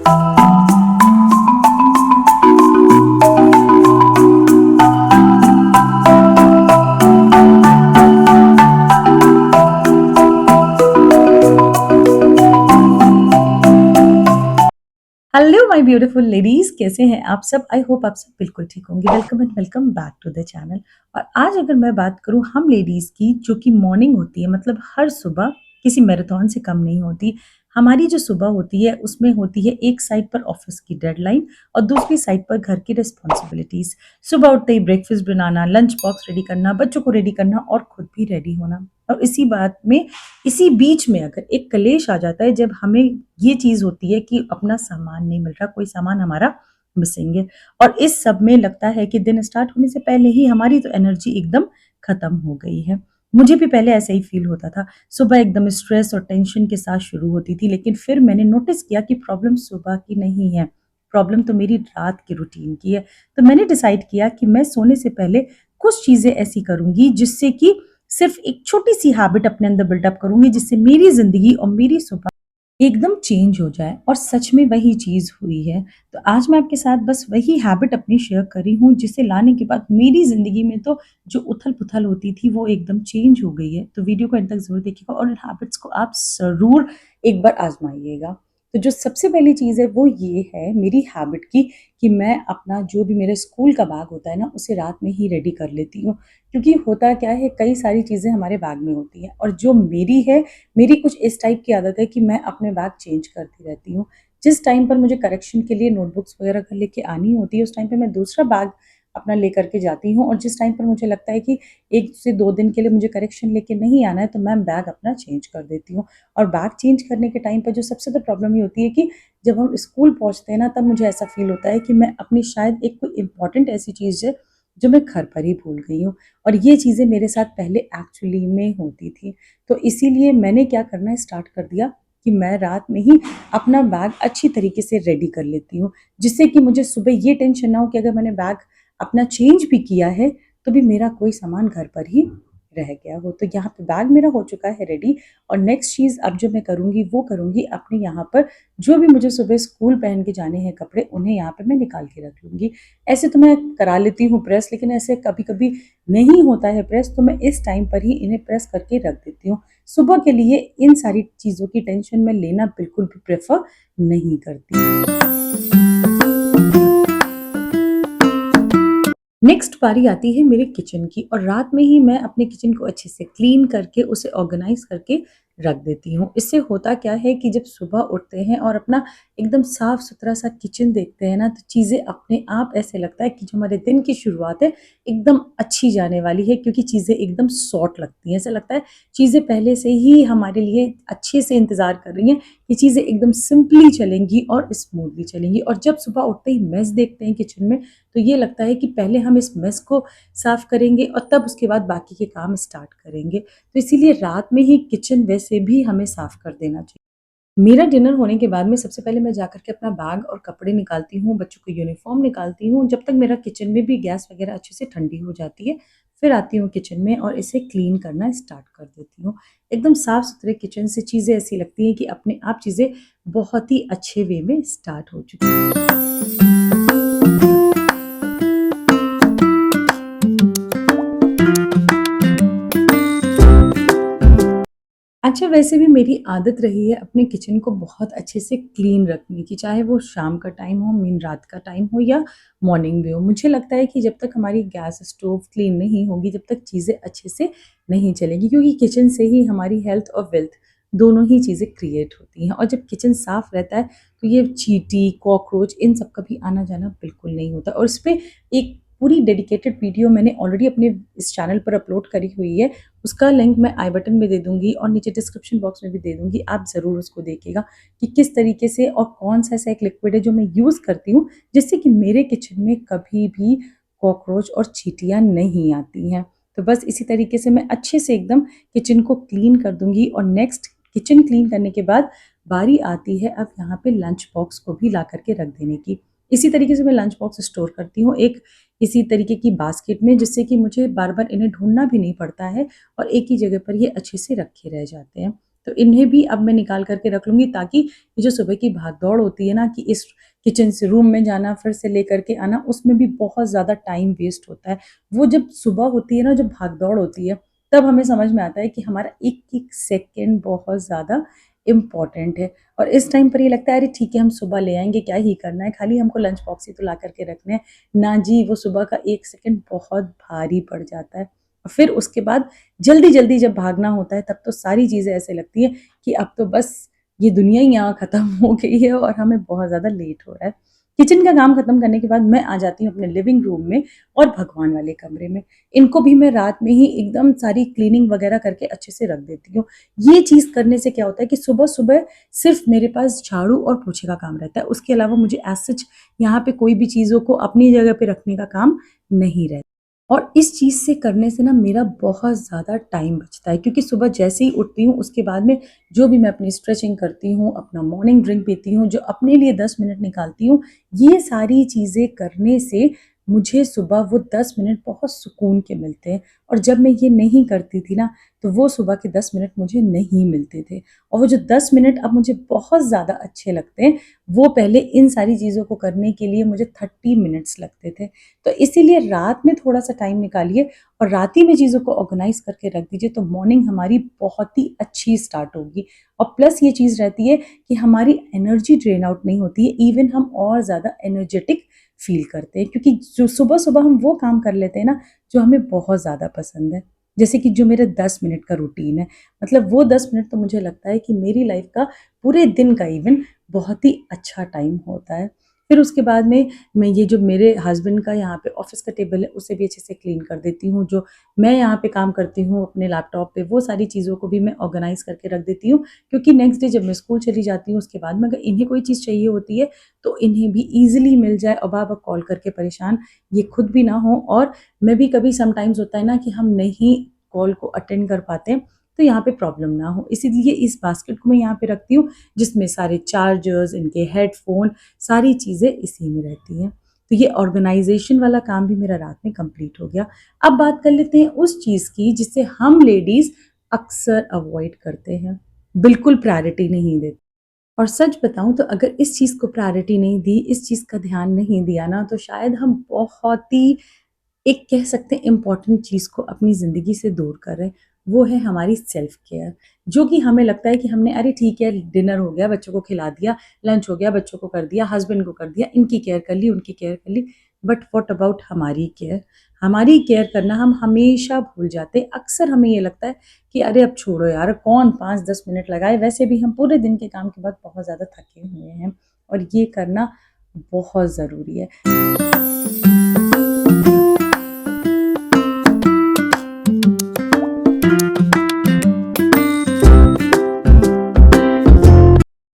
Hello my beautiful ladies, कैसे हैं आप सब। आई होप आप सब बिल्कुल ठीक होंगे। Welcome and welcome back to the channel. और आज अगर मैं बात करूं हम लेडीज की, जो कि मॉर्निंग होती है, मतलब हर सुबह किसी मैराथन से कम नहीं होती। हमारी जो सुबह होती है उसमें होती है एक साइड पर ऑफिस की डेडलाइन और दूसरी साइड पर घर की रिस्पॉन्सिबिलिटीज। सुबह उठते ही ब्रेकफास्ट बनाना, लंच बॉक्स रेडी करना, बच्चों को रेडी करना और खुद भी रेडी होना। और इसी बीच में अगर एक कलेश आ जाता है, जब हमें ये चीज होती है कि अपना सामान नहीं मिल रहा, कोई सामान हमारा मिसिंग है, और इस सब में लगता है कि दिन स्टार्ट होने से पहले ही हमारी तो एनर्जी एकदम खत्म हो गई है। मुझे भी पहले ऐसा ही फील होता था। सुबह एकदम स्ट्रेस और टेंशन के साथ शुरू होती थी, लेकिन फिर मैंने नोटिस किया कि प्रॉब्लम सुबह की नहीं है, प्रॉब्लम तो मेरी रात की रूटीन की है। तो मैंने डिसाइड किया कि मैं सोने से पहले कुछ चीजें ऐसी करूंगी जिससे कि सिर्फ एक छोटी सी हैबिट अपने अंदर बिल्डअप करूंगी, जिससे मेरी जिंदगी और मेरी सुबह एकदम चेंज हो जाए। और सच में वही चीज हुई है। तो आज मैं आपके साथ बस वही हैबिट अपनी शेयर कर रही हूँ, जिसे लाने के बाद मेरी जिंदगी में तो जो उथल पुथल होती थी वो एकदम चेंज हो गई है। तो वीडियो को अंत तक जरूर देखिएगा और इन हैबिट्स को आप जरूर एक बार आजमाइएगा। तो जो सबसे पहली चीज है वो ये है मेरी हैबिट की, कि मैं अपना जो भी मेरे स्कूल का बैग होता है ना, उसे रात में ही रेडी कर लेती हूँ। क्योंकि होता क्या है, कई सारी चीजें हमारे बैग में होती हैं, और जो मेरी है, मेरी कुछ इस टाइप की आदत है कि मैं अपने बैग चेंज करती रहती हूँ। जिस टाइम पर मुझे करेक्शन के लिए नोटबुक्स वगैरह घर लेके आनी होती है, उस टाइम पे मैं दूसरा बैग अपना लेकर के जाती हूँ, और जिस टाइम पर मुझे लगता है कि 1 से 2 दिन के लिए मुझे करेक्शन लेके नहीं आना है, तो मैं बैग अपना चेंज कर देती हूँ। और बैग चेंज करने के टाइम पर जो सबसे ज़्यादा प्रॉब्लम ये होती है कि जब हम स्कूल पहुँचते हैं ना, तब मुझे ऐसा फील होता है कि मैं अपनी शायद एक कोई इंपॉर्टेंट ऐसी चीज़ है जो मैं घर पर ही भूल गई हूँ। और ये चीज़ें मेरे साथ पहले एक्चुअली में होती थी। तो इसीलिए मैंने क्या करना स्टार्ट कर दिया कि मैं रात में ही अपना बैग अच्छी तरीके से रेडी कर लेती हूँ, जिससे कि मुझे सुबह ये टेंशन ना हो कि अगर मैंने बैग अपना चेंज भी किया है तो भी मेरा कोई सामान घर पर ही रह गया हो। तो यहाँ पे बैग मेरा हो चुका है रेडी। और नेक्स्ट चीज़ अब जो मैं करूँगी वो करूँगी, अपने यहाँ पर जो भी मुझे सुबह स्कूल पहन के जाने हैं कपड़े, उन्हें यहाँ पे मैं निकाल के रख लूँगी। ऐसे तो मैं करा लेती हूँ प्रेस, लेकिन ऐसे कभी कभी नहीं होता है प्रेस, तो मैं इस टाइम पर ही इन्हें प्रेस करके रख देती हूँ। सुबह के लिए इन सारी चीज़ों की टेंशन मैं लेना बिल्कुल भी प्रेफर नहीं करती। नेक्स्ट बारी आती है मेरे किचन की, और रात में ही मैं अपने किचन को अच्छे से क्लीन करके उसे ऑर्गेनाइज करके रख देती हूँ। इससे होता क्या है कि जब सुबह उठते हैं और अपना एकदम साफ सुथरा सा किचन देखते हैं ना, तो चीज़ें अपने आप ऐसे लगता है कि जो हमारे दिन की शुरुआत है एकदम अच्छी जाने वाली है, क्योंकि चीज़ें एकदम सॉर्ट लगती हैं। ऐसा लगता है चीज़ें पहले से ही हमारे लिए अच्छे से इंतज़ार कर रही हैं कि चीज़ें एकदम सिंपली चलेंगी और स्मूथली चलेंगी। और जब सुबह उठते ही मेस देखते हैं किचन में, तो ये लगता है कि पहले हम इस मेस को साफ करेंगे और तब उसके बाद बाकी के काम स्टार्ट करेंगे। तो इसीलिए रात में ही किचन वैसे भी हमें साफ कर देना चाहिए। मेरा डिनर होने के बाद में सबसे पहले मैं जाकर के अपना बैग और कपड़े निकालती हूँ, बच्चों को यूनिफॉर्म निकालती हूँ, जब तक मेरा किचन में भी गैस वगैरह अच्छे से ठंडी हो जाती है। फिर आती हूँ किचन में और इसे क्लीन करना स्टार्ट कर देती हूँ। एकदम साफ सुथरे किचन से चीज़ें ऐसी लगती हैं कि अपने आप चीज़ें बहुत ही अच्छे वे में स्टार्ट हो चुकी हैं। अच्छा, वैसे भी मेरी आदत रही है अपने किचन को बहुत अच्छे से क्लीन रखने की, चाहे वो शाम का टाइम हो, मीन रात का टाइम हो या मॉर्निंग में हो। मुझे लगता है कि जब तक हमारी गैस स्टोव क्लीन नहीं होगी, जब तक चीज़ें अच्छे से नहीं चलेंगी, क्योंकि किचन से ही हमारी हेल्थ और वेल्थ दोनों ही चीज़ें क्रिएट होती हैं। और जब किचन साफ रहता है तो ये चींटी, कॉकरोच इन सब का भी आना जाना बिल्कुल नहीं होता। और इस पे एक पूरी डेडिकेटेड वीडियो मैंने ऑलरेडी अपने इस चैनल पर अपलोड करी हुई है। उसका लिंक मैं आई बटन में दे दूँगी और नीचे डिस्क्रिप्शन बॉक्स में भी दे दूँगी। आप ज़रूर उसको देखिएगा कि किस तरीके से और कौन-सा ऐसा एक लिक्विड है जो मैं यूज़ करती हूँ, जिससे कि मेरे किचन में कभी भी कॉकरोच और चींटियाँ नहीं आती हैं। तो बस इसी तरीके से मैं अच्छे से एकदम किचन को क्लीन कर दूँगी। और नेक्स्ट किचन क्लीन करने के बाद बारी आती है अब यहाँ पे लंच बॉक्स को भी ला कर के रख देने की। इसी तरीके से मैं लंच बॉक्स स्टोर करती हूँ एक इसी तरीके की बास्केट में, जिससे कि मुझे बार-बार इन्हें ढूँढना भी नहीं पड़ता है और एक ही जगह पर ये अच्छे से रखे रह जाते हैं। तो इन्हें भी अब मैं निकाल करके रख लूँगी, ताकि ये जो सुबह की भाग-दौड़ होती है ना कि इस किचन से रूम में जाना, फिर से लेकर के आना, उसमें भी बहुत ज़्यादा टाइम वेस्ट होता है। वो जब सुबह होती है ना, जब भाग-दौड़ होती है, तब हमें समझ में आता है कि हमारा एक-एक सेकंड बहुत ज़्यादा इम्पोर्टेंट है। और इस टाइम पर ये लगता है अरे ठीक है, हम सुबह ले आएँगे, क्या ही करना है, खाली हमको लंच बॉक्स ही तो ला कर के रखने हैं। ना जी, वो सुबह का 1 सेकंड बहुत भारी पड़ जाता है। और फिर उसके बाद जल्दी-जल्दी जब भागना होता है, तब तो सारी चीज़ें ऐसे लगती हैं कि अब तो बस ये दुनिया ही यहाँ खत्म हो गई है और हमें बहुत ज़्यादा लेट हो रहा है। किचन का काम खत्म करने के बाद मैं आ जाती हूँ अपने लिविंग रूम में और भगवान वाले कमरे में। इनको भी मैं रात में ही एकदम सारी क्लीनिंग वगैरह करके अच्छे से रख देती हूँ। ये चीज़ करने से क्या होता है कि सुबह-सुबह सिर्फ़ मेरे पास झाड़ू और पोछे का काम रहता है। उसके अलावा मुझे एज़ सच यहाँ पे कोई भी चीज़ों को अपनी जगह पे रखने का काम नहीं रहता। और इस चीज़ से करने से ना मेरा बहुत ज़्यादा टाइम बचता है, क्योंकि सुबह जैसे ही उठती हूँ उसके बाद में जो भी मैं अपनी स्ट्रेचिंग करती हूँ, अपना मॉर्निंग ड्रिंक पीती हूँ, जो अपने लिए 10 मिनट निकालती हूँ, ये सारी चीज़ें करने से मुझे सुबह वो 10 मिनट बहुत सुकून के मिलते हैं। और जब मैं ये नहीं करती थी ना, तो वो सुबह के 10 मिनट मुझे नहीं मिलते थे। और वो जो 10 मिनट अब मुझे बहुत ज़्यादा अच्छे लगते हैं, वो पहले इन सारी चीज़ों को करने के लिए मुझे 30 मिनट्स लगते थे। तो इसीलिए रात में थोड़ा-सा टाइम निकालिए और रात ही में चीज़ों को ऑर्गनाइज़ करके रख दीजिए, तो मॉर्निंग हमारी बहुत ही अच्छी स्टार्ट होगी। और प्लस ये चीज़ रहती है कि हमारी एनर्जी ड्रेन आउट नहीं होती है, इवन हम और ज़्यादा एनर्जेटिक फ़ील करते हैं, क्योंकि जो सुबह-सुबह हम वो काम कर लेते हैं ना, जो हमें बहुत ज़्यादा पसंद है। जैसे कि जो मेरे 10 मिनट का रूटीन है, मतलब वो 10 मिनट तो मुझे लगता है कि मेरी लाइफ़ का पूरे दिन का इवन बहुत ही अच्छा टाइम होता है। फिर उसके बाद में मैं ये जो मेरे हस्बैंड का यहाँ पे ऑफ़िस का टेबल है, उसे भी अच्छे से क्लीन कर देती हूँ। जो मैं यहाँ पे काम करती हूँ अपने लैपटॉप पे, वो सारी चीज़ों को भी मैं ऑर्गनाइज़ करके रख देती हूँ, क्योंकि नेक्स्ट डे जब मैं स्कूल चली जाती हूँ, उसके बाद में अगर इन्हें कोई चीज़ चाहिए होती है, तो इन्हें भी ईज़िली मिल जाए और बार-बार कॉल करके परेशान ये खुद भी ना हों। और मैं भी कभी समटाइम्स होता है ना कि हम नहीं कॉल को अटेंड कर पाते, तो यहाँ पे प्रॉब्लम ना हो। इसीलिए इस बास्केट को मैं यहाँ पे रखती हूँ, जिसमें सारे चार्जर्स, इनके हेडफ़ोन, सारी चीज़ें इसी में रहती हैं। तो ये ऑर्गनाइज़ेशन वाला काम भी मेरा रात में कंप्लीट हो गया। अब बात कर लेते हैं उस चीज़ की जिसे हम लेडीज़ अक्सर अवॉइड करते हैं, बिल्कुल प्रायोरिटी नहीं देते। और सच बताऊँ तो अगर इस चीज़ को प्रायोरिटी नहीं दी, इस चीज़ का ध्यान नहीं दिया ना, तो शायद हम बहुत ही एक कह सकते हैं इम्पोर्टेंट चीज़ को अपनी ज़िंदगी से दूर कर रहे हैं, वो है हमारी सेल्फ केयर। जो कि हमें लगता है कि हमने अरे ठीक है, डिनर हो गया, बच्चों को खिला दिया, लंच हो गया, बच्चों को कर दिया, हस्बैंड को कर दिया, इनकी केयर कर ली, उनकी केयर कर ली, बट व्हाट अबाउट हमारी केयर? हमारी केयर करना हम हमेशा भूल जाते हैं। अक्सर हमें ये लगता है कि अरे अब छोड़ो यार, कौन 5-10 मिनट लगाए, वैसे भी हम पूरे दिन के काम के बाद बहुत ज़्यादा थके हुए हैं और ये करना बहुत ज़रूरी है।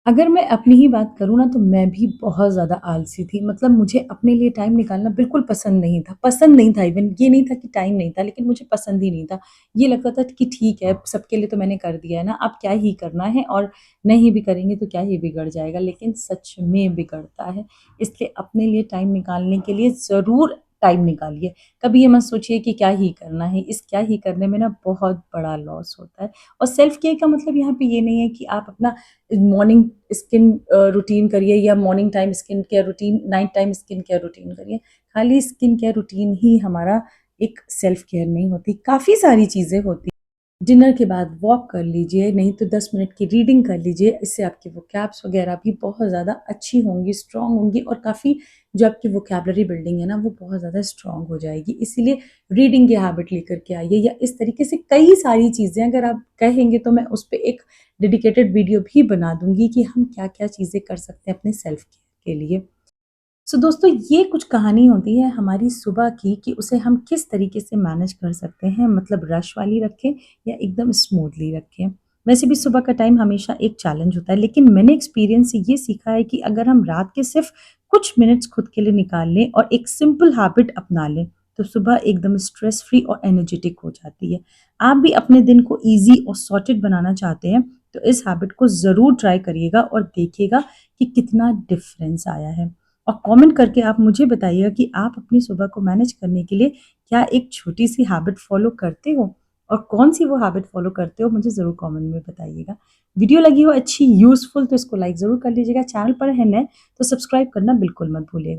अगर मैं अपनी ही बात करूँ ना, तो मैं भी बहुत ज़्यादा आलसी थी। मतलब मुझे अपने लिए टाइम निकालना बिल्कुल पसंद नहीं था। पसंद नहीं था, इवन ये नहीं था कि टाइम नहीं था, लेकिन मुझे पसंद ही नहीं था। ये लगता था कि ठीक है, सबके लिए तो मैंने कर दिया है ना, अब क्या ही करना है, और नहीं भी करेंगे तो क्या ही बिगड़ जाएगा। लेकिन सच में बिगड़ता है। इसलिए अपने लिए टाइम निकालने के लिए ज़रूर टाइम निकालिए। कभी ये मत सोचिए कि क्या ही करना है, इस क्या ही करने में ना बहुत बड़ा लॉस होता है। और सेल्फ केयर का मतलब यहाँ पे ये नहीं है कि आप अपना मॉर्निंग स्किन रूटीन करिए या morning time skin care routine, night time skin care routine करिए। खाली स्किन केयर रूटीन ही हमारा एक सेल्फ केयर नहीं होती, काफ़ी सारी चीज़ें होती हैं। डिनर के बाद वॉक कर लीजिए, नहीं तो 10 मिनट की रीडिंग कर लीजिए। इससे आपकी वोकैब्स वगैरह भी बहुत ज़्यादा अच्छी होंगी, स्ट्रॉन्ग होंगी, और काफ़ी जो आपकी वोकैबुलरी बिल्डिंग है ना, वो बहुत ज़्यादा स्ट्रॉन्ग हो जाएगी। इसीलिए रीडिंग की हैबिट लेकर के आइए, या इस तरीके से कई सारी चीज़ें अगर आप कहेंगे तो मैं उस पे एक डेडिकेटेड वीडियो भी बना दूँगी कि हम क्या-क्या चीज़ें कर सकते हैं अपने सेल्फ केयर के लिए। सो दोस्तों, ये कुछ कहानी होती है हमारी सुबह की कि उसे हम किस तरीके से मैनेज कर सकते हैं, मतलब रश वाली रखें या एकदम स्मूथली रखें। वैसे भी सुबह का टाइम हमेशा एक चैलेंज होता है, लेकिन मैंने एक्सपीरियंस से ये सीखा है कि अगर हम रात के सिर्फ कुछ मिनट्स खुद के लिए निकाल लें और एक सिंपल हैबिट अपना लें, तो सुबह एकदम स्ट्रेस फ्री और एनर्जेटिक हो जाती है। आप भी अपने दिन को ईजी और सॉर्टेड बनाना चाहते हैं, तो इस हैबिट को ज़रूर ट्राई करिएगा और देखिएगा कि कितना डिफरेंस आया है। और कमेंट करके आप मुझे बताइएगा कि आप अपनी सुबह को मैनेज करने के लिए क्या एक छोटी-सी हैबिट फ़ॉलो करते हो? और कौन-सी वो हैबिट फ़ॉलो करते हो मुझे ज़रूर कमेंट में बताइएगा। वीडियो लगी हो अच्छी यूज़फुल तो इसको लाइक ज़रूर कर लीजिएगा। चैनल पर है नए तो सब्सक्राइब करना बिल्कुल मत भूलिएगा।